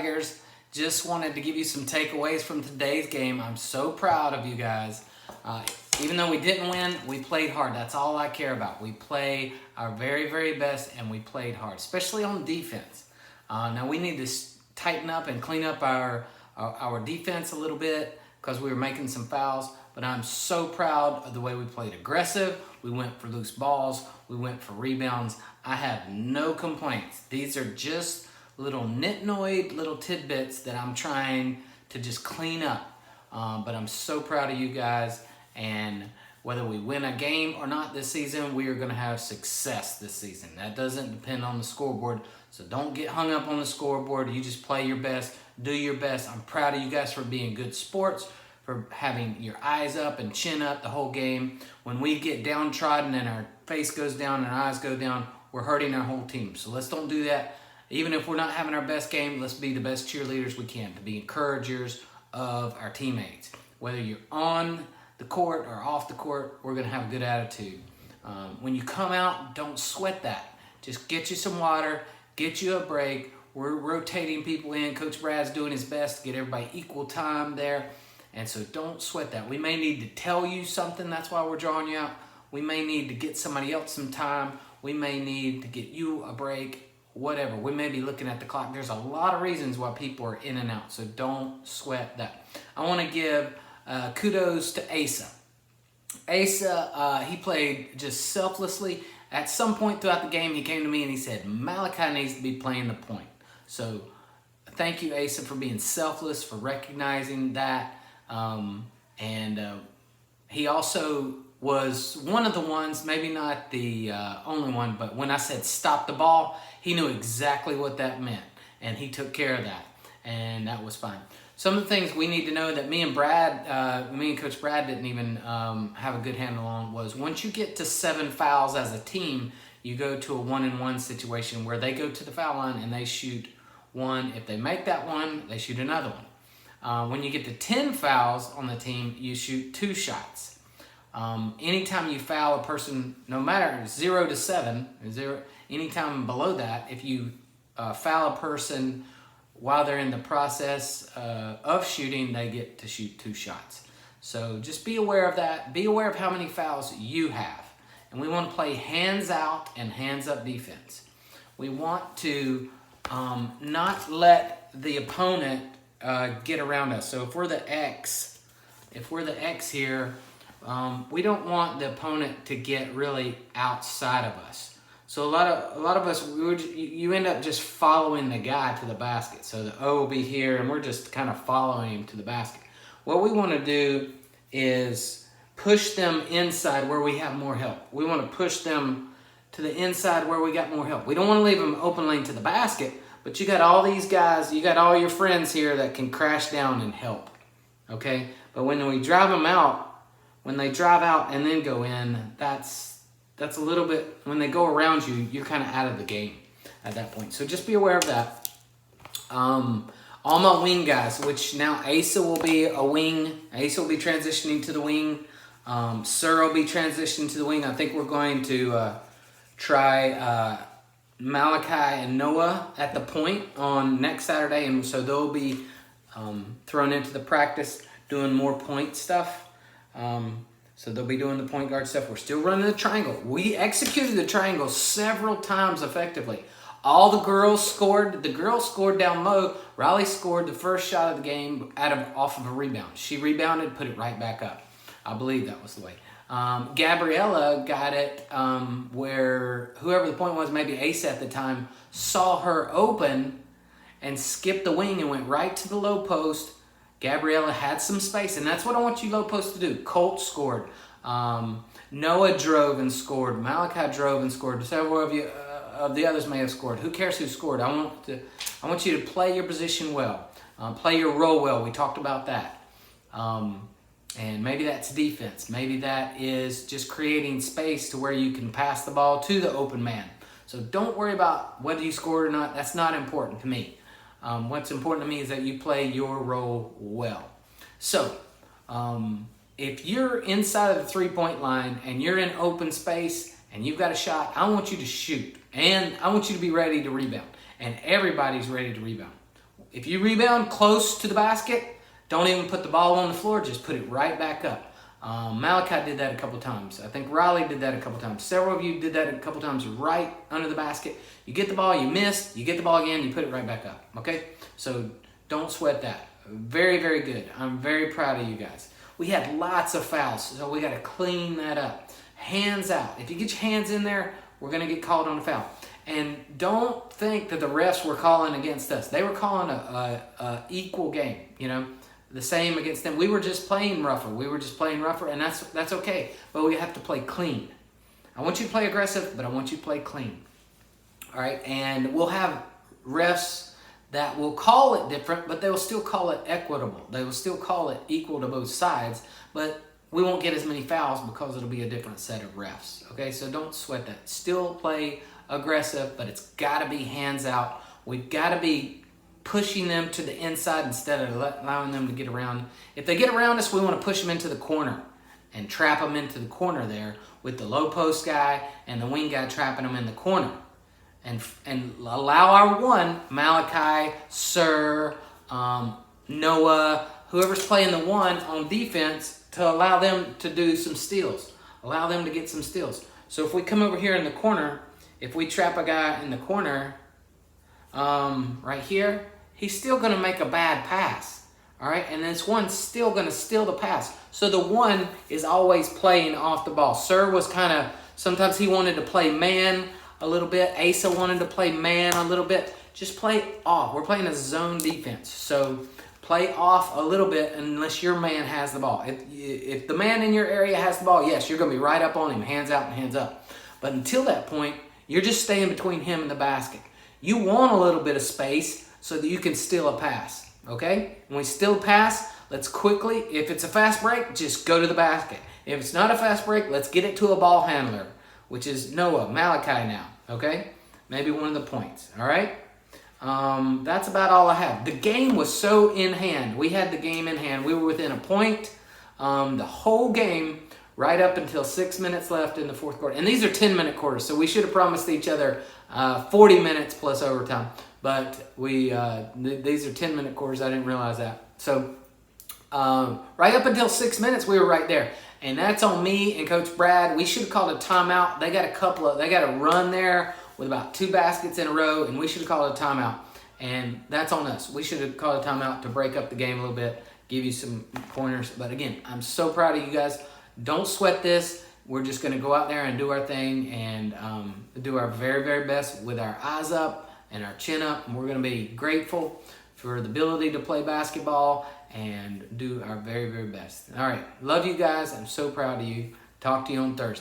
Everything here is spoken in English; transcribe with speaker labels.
Speaker 1: Tigers. Just wanted to give you some takeaways from today's game. I'm so proud of you guys. Even though we didn't win, we played hard. That's all I care about. We play our very, very best, and we played hard, especially on defense. Now we need to tighten up and clean up our defense a little bit because we were making some fouls. But I'm so proud of the way we played aggressive. We went for loose balls. We went for rebounds. I have no complaints. These are just little nitnoid, little tidbits that I'm trying to just clean up. But I'm so proud of you guys. And whether we win a game or not this season, we are going to have success this season. That doesn't depend on the scoreboard. So don't get hung up on the scoreboard. You just play your best. Do your best. I'm proud of you guys for being good sports, for having your eyes up and chin up the whole game. When we get downtrodden and our face goes down and our eyes go down, we're hurting our whole team. So let's don't do that. Even if we're not having our best game, let's be the best cheerleaders we can, to be encouragers of our teammates. Whether you're on the court or off the court, we're going to have a good attitude. When you come out, don't sweat that. Just get you some water, get you a break. We're rotating people in. Coach Brad's doing his best to get everybody equal time there. And so don't sweat that. We may need to tell you something. That's why we're drawing you out. We may need to get somebody else some time. We may need to get you a break. Whatever. We may be looking at the clock. There's a lot of reasons why people are in and out. So don't sweat that. I want to give kudos to Asa. Asa, he played just selflessly. At some point throughout the game, he came to me and he said, Malachi needs to be playing the point. So thank you, Asa, for being selfless, for recognizing that. He also was one of the ones, maybe not the only one, but when I said stop the ball, he knew exactly what that meant, and he took care of that, and that was fine. Some of the things we need to know that me and Coach Brad didn't even have a good handle on was once you get to 7 fouls as a team, you go to a 1-and-1 situation where they go to the foul line and they shoot one. If they make that one, they shoot another one. When you get to 10 fouls on the team, you shoot 2 shots. Anytime you foul a person, no matter 0 to 7, anytime below that, if you foul a person while they're in the process of shooting, they get to shoot 2 shots. So just be aware of that. Be aware of how many fouls you have. And we want to play hands out and hands up defense. We want to not let the opponent get around us. So if we're the X here, we don't want the opponent to get really outside of us. So a lot of us, you end up just following the guy to the basket. So the O will be here, and we're just kind of following him to the basket. What we want to do is push them inside where we have more help. We want to push them to the inside where we got more help. We don't want to leave them open lane to the basket, but you got all these guys, you got all your friends here that can crash down and help. Okay? But when we drive them out, when they drive out and then go in, that's a little bit, when they go around you, you're kind of out of the game at that point. So just be aware of that. All my wing guys, which now Asa will be a wing. Asa will be transitioning to the wing. Sir will be transitioning to the wing. I think we're going to try Malachi and Noah at the point on next Saturday. And so they'll be thrown into the practice doing more point stuff. So they'll be doing the point guard stuff. We're still running the triangle. We executed the triangle several times effectively. All the girls scored. The girls scored down low. Riley scored the first shot of the game off of a rebound. She rebounded, put it right back up. I believe that was the way. Gabriella got it where whoever the point was, maybe Ace at the time, saw her open and skipped the wing and went right to the low post. Gabriella had some space, and that's what I want you low post to do. Colt scored. Noah drove and scored. Malachi drove and scored. Several of you, of the others may have scored. Who cares who scored? I want you to play your position well. Play your role well. We talked about that. And maybe that's defense. Maybe that is just creating space to where you can pass the ball to the open man. So don't worry about whether you scored or not. That's not important to me. What's important to me is that you play your role well. So, if you're inside of the three-point line and you're in open space and you've got a shot, I want you to shoot. And I want you to be ready to rebound. And everybody's ready to rebound. if you rebound close to the basket, don't even put the ball on the floor, just put it right back up. Malachi did that a couple times. I think Riley did that a couple times. Several of you did that a couple times right under the basket. You get the ball, you missed, you get the ball again, you put it right back up, okay? So don't sweat that. Very, very good. I'm very proud of you guys. We had lots of fouls, so we got to clean that up. Hands out. If you get your hands in there, we're going to get called on a foul. And don't think that the refs were calling against us. They were calling a equal game, you know, the same against them. We were just playing rougher. And that's okay. But we have to play clean. I want you to play aggressive, but I want you to play clean. All right? And we'll have refs that will call it different, but they will still call it equitable. They will still call it equal to both sides, but we won't get as many fouls because it'll be a different set of refs. Okay, so don't sweat that. Still play aggressive, but it's got to be hands out. We've got to be pushing them to the inside instead of allowing them to get around. If they get around us, we want to push them into the corner and trap them into the corner there with the low post guy and the wing guy trapping them in the corner. And allow our one, Malachi, Sir, Noah, whoever's playing the one on defense, to allow them to do some steals. Allow them to get some steals. So if we come over here in the corner, if we trap a guy in the corner, right here, he's still going to make a bad pass. All right, and this one's still going to steal the pass. So the one is always playing off the ball. Sir was kind of, sometimes he wanted to play man a little bit. Asa wanted to play man a little bit. Just play off. We're playing a zone defense. So play off a little bit unless your man has the ball. If the man in your area has the ball, yes, you're going to be right up on him, hands out and hands up. But until that point, you're just staying between him and the basket. You want a little bit of space so that you can steal a pass, okay? When we steal a pass, let's quickly, if it's a fast break, just go to the basket. If it's not a fast break, let's get it to a ball handler, which is Noah, Malachi now, okay? Maybe one of the points, all right? That's about all I have. The game was so in hand. We had the game in hand. We were within a point the whole game right up until 6 minutes left in the fourth quarter. And these are 10-minute quarters, so we should have promised each other 40 minutes plus overtime. But these are 10-minute quarters. I didn't realize that. So right up until 6 minutes, we were right there. And that's on me and Coach Brad. We should have called a timeout. They got a run there with about 2 baskets in a row, and we should have called a timeout. And that's on us. We should have called a timeout to break up the game a little bit, give you some pointers. But again, I'm so proud of you guys. Don't sweat this. We're just going to go out there and do our thing and do our very, very best with our eyes up and our chin up. And we're going to be grateful for the ability to play basketball and do our very, very best. All right. Love you guys. I'm so proud of you. Talk to you on Thursday.